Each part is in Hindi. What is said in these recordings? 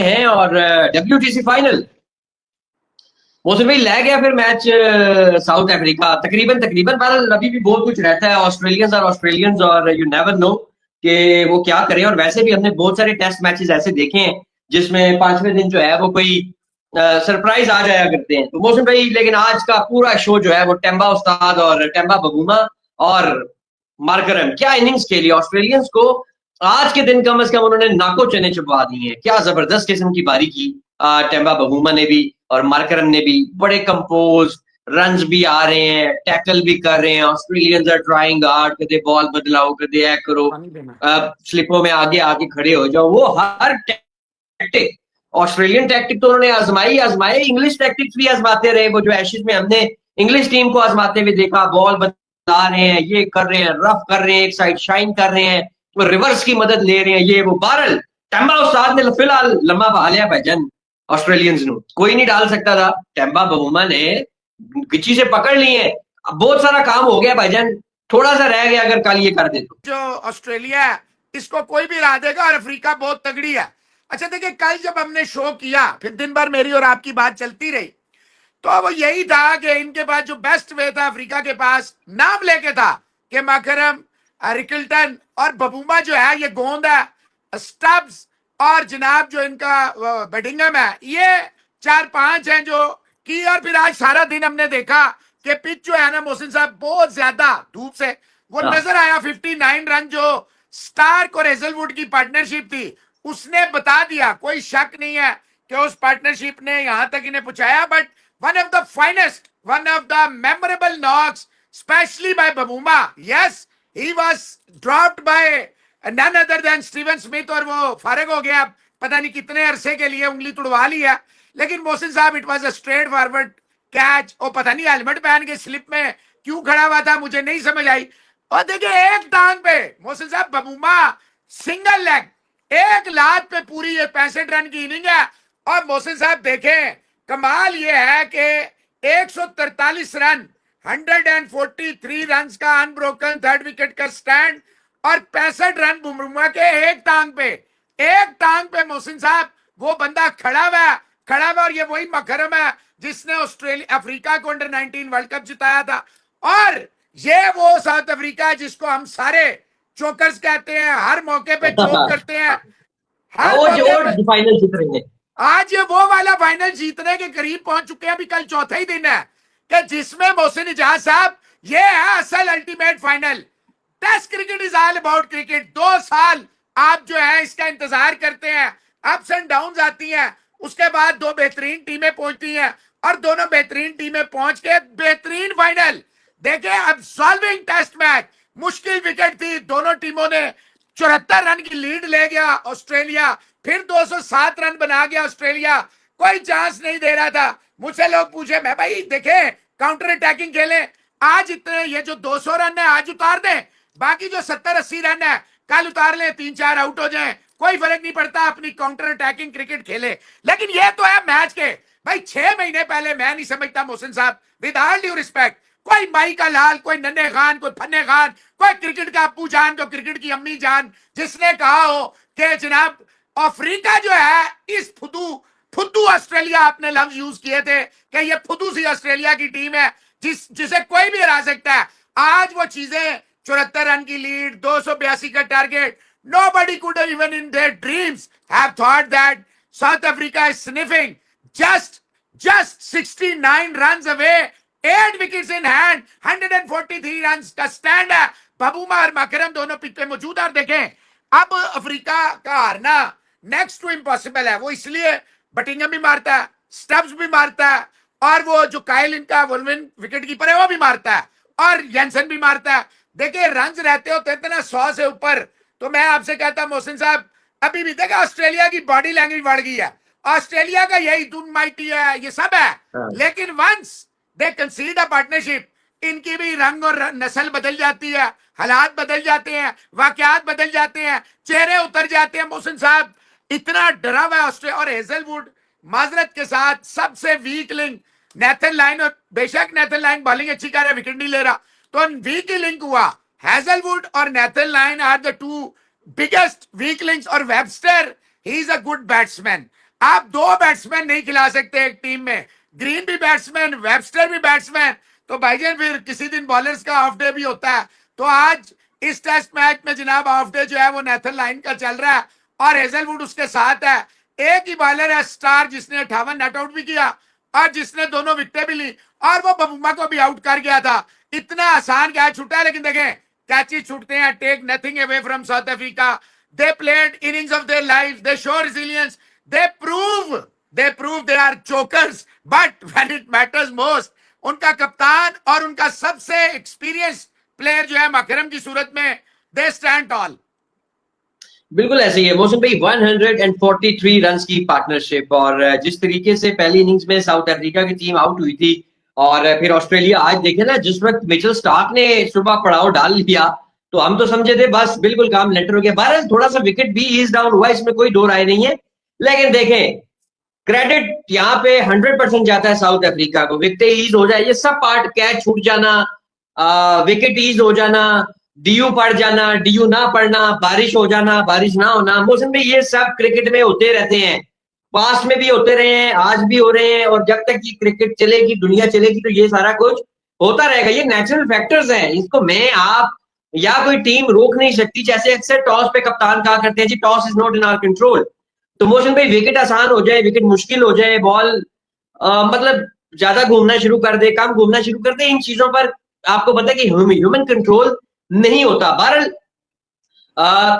हैं और WTC फाइनल मोहसिन भाई लै गया फिर मैच साउथ अफ्रीका तकरीबन तकरीबन पर अभी भी बहुत कुछ रहता है ऑस्ट्रेलियंस और यू नेवर नो कि वो क्या करें। और वैसे भी हमने बहुत सारे टेस्ट मैचेस ऐसे देखे हैं जिसमें पांचवें दिन जो है वो कोई सरप्राइज आ जाया करते हैं। तो मोहसिन भाई लेकिन आज का पूरा शो जो है वो टेम्बा उस्ताद और टेम्बा बबूमा और मार्करम क्या इनिंग्स खेली ऑस्ट्रेलियंस को। आज के दिन कम से कम उन्होंने नाको चने चबा दिए हैं। क्या जबरदस्त किस्म की बारी की टेम्बा बबूमा ने भी और मार्करम ने भी। बड़े कंपोज रन्स भी आ रहे हैं, टैकल भी कर रहे हैं। ऑस्ट्रेलियंस आर ट्राइंग हार्ड, कदे बॉल बदलाओ, कदे ऐ करो, स्लिपों में आगे आगे खड़े हो जाओ। वो हर टैक्टिक ऑस्ट्रेलियन टैक्टिक तो उन्होंने आजमाए। इंग्लिश टैक्टिक्स भी आजमाते रहे। वो जो एशेज में हमने इंग्लिश टीम को आजमाते हुए देखा, बॉल बदला रहे हैं, ये कर रहे हैं, रफ कर रहे हैं, एक साइड शाइन कर रहे हैं, तो रिवर्स की मदद ले रहे हैं, ये वो। बहरहाल टेम्बा उस्ताद ने फिलहाल लम्बा बहा लिया भाईजान ऑस्ट्रेलियंस नु। कोई नहीं डाल सकता था। टेम्बा बबूमा ने गिची से पकड़ लिए। बहुत सारा काम हो गया भाईजान, थोड़ा सा रह गया, अगर कल ये कर दे तो। जो ऑस्ट्रेलिया है इसको कोई भी हरा देगा और अफ्रीका बहुत तगड़ी है। अच्छा देखिए, कल जब हमने शो किया फिर दिन भर मेरी और आपकी बात चलती रही, तो वो यही था कि इनके पास जो बेस्ट वे था, अफ्रीका के पास नाम लेके था कि माकरम, रिकल्टन और बबूमा जो है ये गोंद है, स्टब्स और जनाब जो इनका बेडिंगम है, ये 4-5 हैं जो की। और फिर आज सारा दिन हमने देखा कि पिच जो है ना मोहसिन साहब बहुत ज्यादा धूप से वो नजर आया। 59 रन जो स्टार्क और हेजलवुड की पार्टनरशिप थी उसने बता दिया, कोई शक नहीं है कि उस पार्टनरशिप ने यहां तक इन्हें पहुंचाया। But one of the finest, one of the memorable knocks, especially by Babuma. Yes, he was dropped by none other than Steven Smith और वो फारिग हो गया पता नहीं कितने अरसे के लिए, उंगली तुड़वा ली है। लेकिन मोहसिन साहब it was a straight forward catch. और पता नहीं हेलमेट पहन के स्लिप में क्यों खड़ा हुआ था, मुझे नहीं समझ आई। और देखिए एक टांग पे मोहसिन साहब बबूमा सिंगल लेग, एक लात पे पूरी ये 65 रन की इनिंग है। और मोहसिन साहब देखें कमाल ये है कि 143 रन, 143 रन का अनब्रोकन थर्ड विकेट का स्टैंड और 65 रन बुमराह के एक टांग पे मोहसिन साहब वो बंदा खड़ा हुआ। और ये वही मकरम है जिसने ऑस्ट्रेलिया अफ्रीका को अंडर 19 वर्ल्ड कप जिताया था। और ये वो साउथ अफ्रीका है जिसको हम सारे चोकर्स कहते हैं, हर मौके पे चोक करते हैं, हर मौके पे। फाइनल जीत रहे हैं आज ये वो वाला फाइनल जीतने के करीब पहुंच चुके हैं। अभी कल चौथा ही दिन है कि जिसमें मोहसिन इजाज साहब, ये है असल ultimate final. Test cricket is all about cricket. 2 साल आप जो है इसका इंतजार करते हैं, अप्स एंड डाउन्स आती हैं, उसके बाद 2 बेहतरीन टीमें पहुंचती हैं और दोनों बेहतरीन टीमें पहुंच के बेहतरीन फाइनल। देखिए अब सॉल्विंग टेस्ट मैच, मुश्किल विकेट थी, दोनों टीमों ने 74 रन की लीड ले गया ऑस्ट्रेलिया, फिर 207 रन बना गया ऑस्ट्रेलिया, कोई चांस नहीं दे रहा था। मुझसे लोग पूछे, मैं भाई देखे काउंटर अटैकिंग खेले, आज इतने ये जो 200 रन है आज उतार दें, बाकी जो 70-80 रन है कल उतार ले, 3-4 आउट हो जाएं, कोई फर्क नहीं पड़ता, अपनी काउंटर अटैकिंग क्रिकेट खेले। लेकिन ये तो है मैच के भाई 6 महीने पहले। मैं नहीं समझता मोहसिन साहब, विद ऑल ड्यू रिस्पेक्ट, कोई माई का लाल, कोई नन्हे खान, कोई फन्ने खान, कोई क्रिकेट का अप्पू जान, कोई क्रिकेट की अम्मी जान, जिसने कहा हो कि जनाब अफ्रीका जो है इस फुद्दू ऑस्ट्रेलिया, आपने लफ्ज यूज किए थे कि ये फुद्दू सी ऑस्ट्रेलिया की टीम है जिसे कोई भी हरा सकता है। आज वो चीजें 74 रन की लीड, 282 का target, nobody could have even in their dreams have thought that South Africa is sniffing just 69 runs away, 8 wickets in hand, 143 runs का स्टैंड है। बबूमा और मकरम दोनों पिच पे मौजूद है। और देखें अब अफ्रीका का हारना नेक्स्ट टू इम्पॉसिबल है। वो इसलिए बटिंगम भी मारता है, स्टब्स भी मारता है, और वो जो काइल इनका वुलविन विकेट कीपर है वो भी मारता है, और जेंसन भी मारता है। देखिए रन्स रहते होते थे ना 100 से ऊपर, तो मैं आपसे कहता मोहसिन साहब अभी भी देखा ऑस्ट्रेलिया की बॉडी लैंग्वेज बढ़ गई है। ऑस्ट्रेलिया का यही धुन माइटी है, ये सब है, लेकिन वंस दे कंसीड अ पार्टनरशिप, इनकी भी रंग और नस्ल बदल जाती है, हालात बदल जाते हैं, वाकयात बदल जाते हैं, चेहरे उतर जाते हैं। मोहसिन साहब इतना डरा हुआ है ऑस्ट्रेलिया। और हेजलवुड माजरत के साथ सबसे वीक लिंक नेथन लाइन, और बेशक नेथन लाइन बॉलिंग अच्छी कर रहा है, विकेट नहीं ले रहा, तो वीक ही लिंक हुआ। हेजलवुड और Nathan Lyon are the 2 biggest weak links. और वेबस्टर ही इज अ गुड बैट्समैन। आप दो बैट्समैन नहीं खिला सकते एक टीम में, ग्रीन भी बैट्समैन, वेबस्टर भी बैट्समैन, तो भाईजान फिर किसी दिन बॉलर्स का ऑफ डे भी होता है। तो आज इस टेस्ट मैच में जनाब ऑफ डे जो है वो नेथन लाइन का चल रहा है और हेजलवुड उसके साथ है। एक ही बॉलर है स्टार जिसने 58 नॉट आउट भी किया और जिसने दोनों विकेटें भी ली और वो बबूमा को भी आउट कर गया था। इतना आसान कैच छूटा है, लेकिन देखें कैचेस छूटते हैं, take nothing away from South Africa. They played innings of their life, they show resilience, they prove they are chokers, but when it matters most, उनका कप्तान और उनका सबसे एक्सपीरियंस प्लेयर जो है मकरम की सूरत में, they stand tall। बिल्कुल ऐसे ही है मोहसिन भाई, 143 रन्स की पार्टनरशिप, और जिस तरीके से पहली इनिंग्स में साउथ अफ्रीका की टीम आउट हुई थी और फिर ऑस्ट्रेलिया, आज देखे ना जिस वक्त मिचेल स्टार्क ने सुबह पड़ाव डाल लिया तो हम तो समझे थे बस बिल्कुल काम लेटर हो गया। बहरहाल थोड़ा सा विकेट भी ईज डाउन हुआ, इसमें कोई दो राय नहीं है, लेकिन देखें क्रेडिट यहाँ पे 100% जाता है साउथ अफ्रीका को। विकेट ईज हो जाए, ये सब पार्ट, कैच छूट जाना, विकेट ईज हो जाना, डीयू पड़ जाना, डीयू ना पड़ना, बारिश हो जाना, बारिश ना होना, मौसम में ये सब क्रिकेट में होते रहते हैं, पास्ट में भी होते रहे हैं, आज भी हो रहे हैं, और जब तक ये क्रिकेट चलेगी, दुनिया चलेगी, तो ये सारा कुछ होता रहेगा। ये नेचुरल फैक्टर्स हैं, इसको मैं, आप या कोई टीम रोक नहीं सकती। जैसे अक्सर टॉस पे कप्तान कहा करते हैं जी toss is not in our control, तो मोशन भाई विकेट आसान हो जाए, विकेट मुश्किल हो जाए, बॉल मतलब ज्यादा घूमना शुरू कर दे, कम घूमना शुरू कर दे, इन चीजों पर आपको पता है कि ह्यूमन कंट्रोल नहीं होता। बहरहाल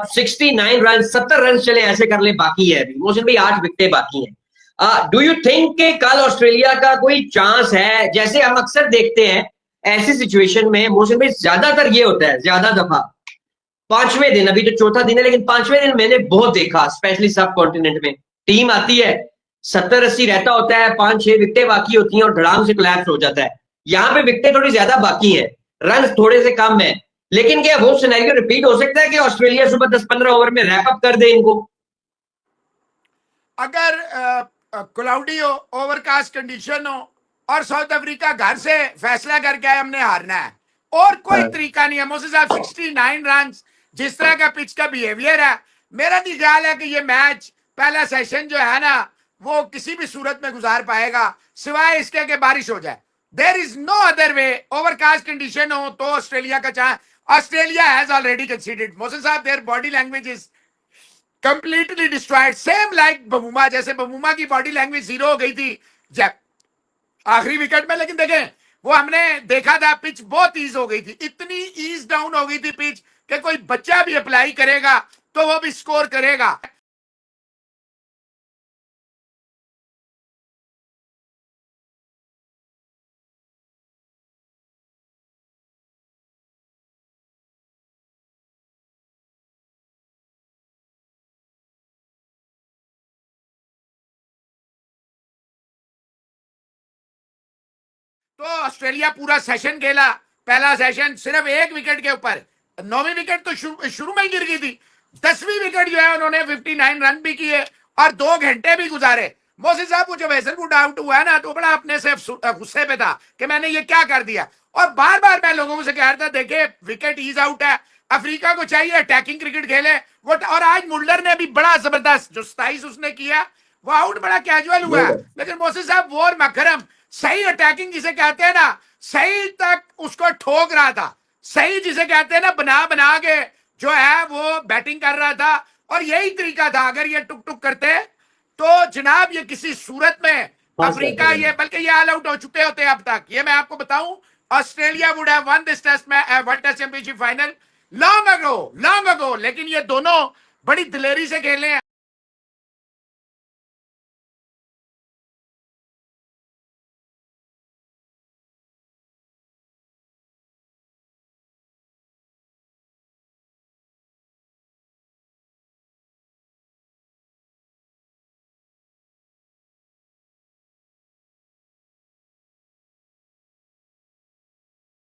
69 रन, 70 रन चले ऐसे कर ले, बाकी है अभी मोशन भाई 8 विकेटें बाकी हैं। डू यू थिंक कि कल ऑस्ट्रेलिया का कोई चांस है? जैसे हम अक्सर देखते हैं ऐसी सिचुएशन में मोशन भाई, ज्यादातर ये होता है, ज्यादा दफा पांचवें दिन, अभी तो चौथा दिन है, लेकिन पांचवें दिन मैंने बहुत देखा, स्पेशली सब कॉन्टिनेंट में, टीम आती है 70-80 रहता होता है, 5-6 विकेटें बाकी होती हैं और धड़ाम से कोलैप्स हो जाता है। यहाँ पे विकेटें थोड़ी ज्यादा बाकी हैं, रन थोड़े से कम है, लेकिन क्या वो सिनेरियो रिपीट हो सकता है कि ऑस्ट्रेलिया सुबह 10-15 ओवर में रैप अप कर दे इनको? अगर क्लाउडी हो, ओवरकास्ट कंडीशन हो और साउथ अफ्रीका घर से फैसला करके आए हमने हारना है, और कोई तरीका नहीं है। मोसे साहब 69 रन, जिस तरह का पिच का बिहेवियर है, मेरा नहीं ख्याल है कि ये मैच पहला सेशन जो है ना वो किसी भी सूरत में गुजार पाएगा सिवाय इसके कि बारिश हो जाए। There is no other way. Overcast condition हो तो ऑस्ट्रेलिया का chance, Australia has already considered. Mohsin sahab their body language is completely destroyed, same like Bavuma, जैसे बबूमा की बॉडी लैंग्वेज जीरो हो गई थी जब आखिरी विकेट में। लेकिन देखें वो हमने देखा था पिच बहुत ईज हो गई थी, इतनी ईज डाउन हो गई थी पिच कि कोई बच्चा भी अप्लाई करेगा तो वो भी स्कोर करेगा। तो ऑस्ट्रेलिया पूरा सेशन खेला, पहला सेशन सिर्फ एक विकेट के ऊपर, 9वीं विकेट तो शुरू में ही गिर गई थी, 10वीं विकेट जो है उन्होंने 59 रन भी किए और 2 घंटे भी गुजारे। मोहसिन साहब को जब हेजलवुड आउट हुआ है ना तो बड़ा अपने से गुस्से पे था कि मैंने ये क्या कर दिया, और बार बार मैं लोगों से कह रहा था देखे विकेट ईज आउट है, अफ्रीका को चाहिए अटैकिंग क्रिकेट खेले वो। और आज मुल्लर ने भी बड़ा जबरदस्त जो 27 उसने किया वो आउट बड़ा कैजुअल हुआ है, लेकिन मोहसिन साहब वो और मकरम सही अटैकिंग जिसे कहते हैं ना, सही तक उसको ठोक रहा था, सही जिसे कहते हैं ना बना बना के जो है वो बैटिंग कर रहा था, और यही तरीका था। अगर ये टुक टुक करते तो जनाब ये किसी सूरत में अफ्रीका, ये बल्कि ये ऑल आउट हो चुके होते अब तक। ये मैं आपको बताऊं, Australia would have won this test में World Test Championship final long ago, लेकिन ये दोनों बड़ी दिलेरी से खेले हैं।